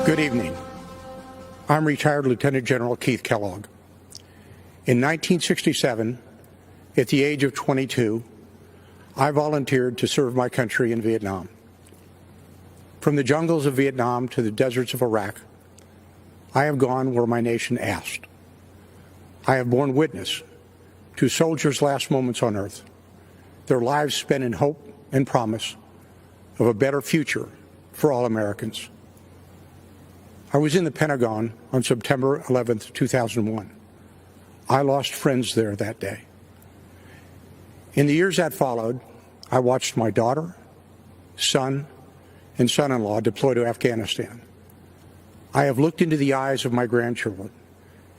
Good evening. I'm retired Lieutenant General Keith Kellogg. In 1967, at the age of 22, I volunteered to serve my country in Vietnam. From the jungles of Vietnam to the deserts of Iraq, I have gone where my nation asked. I have borne witness to soldiers' last moments on earth, their lives spent in hope and promise of a better future for all Americans. I was in the Pentagon on September 11th, 2001. I lost friends there that day. In the years that followed, I watched my daughter, son, and son-in-law deploy to Afghanistan. I have looked into the eyes of my grandchildren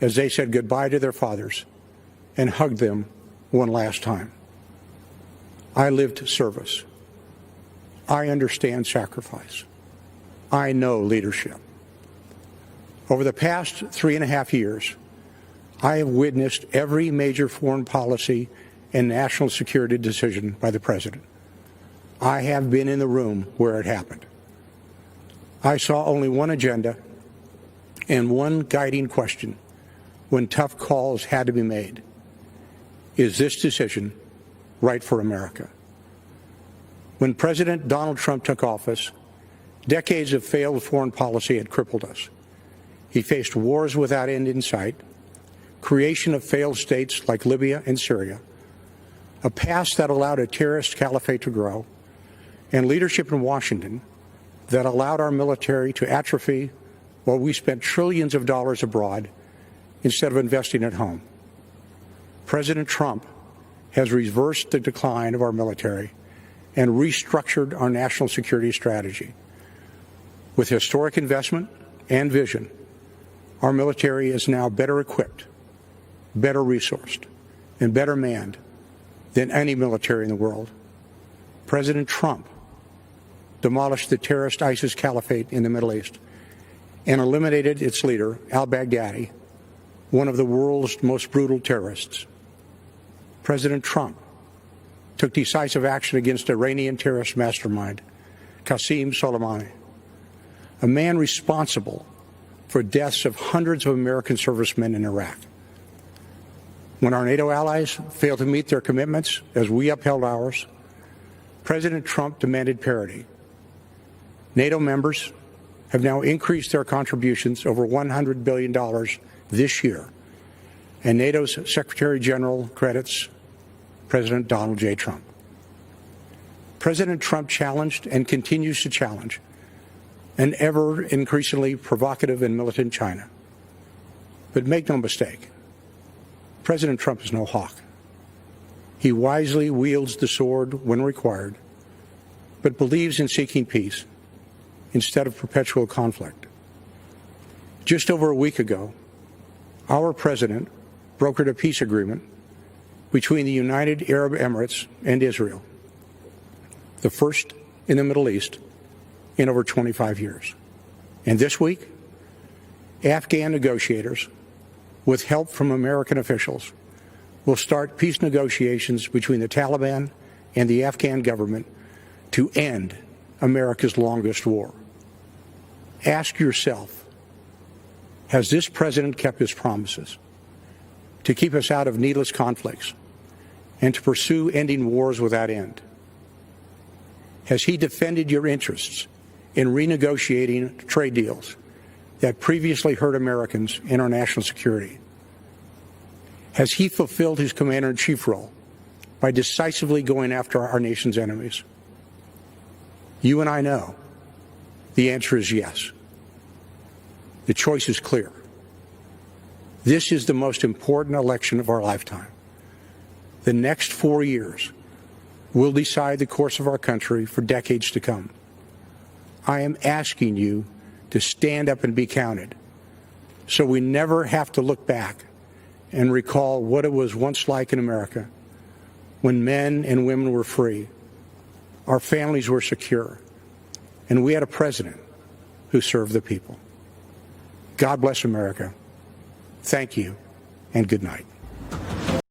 as they said goodbye to their fathers and hugged them one last time. I lived service. I understand sacrifice. I know leadership. Over the past 3.5 years, I have witnessed every major foreign policy and national security decision by the President. I have been in the room where it happened. I saw only one agenda and one guiding question when tough calls had to be made. Is this decision right for America? When President Donald Trump took office, decades of failed foreign policy had crippled us. He faced wars without end in sight, creation of failed states like Libya and Syria, a past that allowed a terrorist caliphate to grow, and leadership in Washington that allowed our military to atrophy while we spent trillions of dollars abroad instead of investing at home. President Trump has reversed the decline of our military and restructured our national security strategy. With historic investment and vision, our military is now better equipped, better resourced, and better manned than any military in the world. President Trump demolished the terrorist ISIS caliphate in the Middle East and eliminated its leader, al-Baghdadi, one of the world's most brutal terrorists. President Trump took decisive action against Iranian terrorist mastermind, Qasem Soleimani, a man responsible for deaths of hundreds of American servicemen in Iraq. When our NATO allies failed to meet their commitments as we upheld ours, President Trump demanded parity. NATO members have now increased their contributions over $100 billion this year, and NATO's Secretary General credits President Donald J. Trump. President Trump challenged and continues to challenge an ever increasingly provocative and militant China. But make no mistake, President Trump is no hawk. He wisely wields the sword when required, but believes in seeking peace instead of perpetual conflict. Just over a week ago, our president brokered a peace agreement between the United Arab Emirates and Israel, the first in the Middle East in over 25 years. And this week, Afghan negotiators, with help from American officials, will start peace negotiations between the Taliban and the Afghan government to end America's longest war. Ask yourself, has this president kept his promises to keep us out of needless conflicts and to pursue ending wars without end? Has he defended your interests in renegotiating trade deals that previously hurt Americans and our national security? Has he fulfilled his commander-in-chief role by decisively going after our nation's enemies? You and I know the answer is yes. The choice is clear. This is the most important election of our lifetime. The next 4 years will decide the course of our country for decades to come. I am asking you to stand up and be counted so we never have to look back and recall what it was once like in America when men and women were free, our families were secure, and we had a president who served the people. God bless America. Thank you, and good night.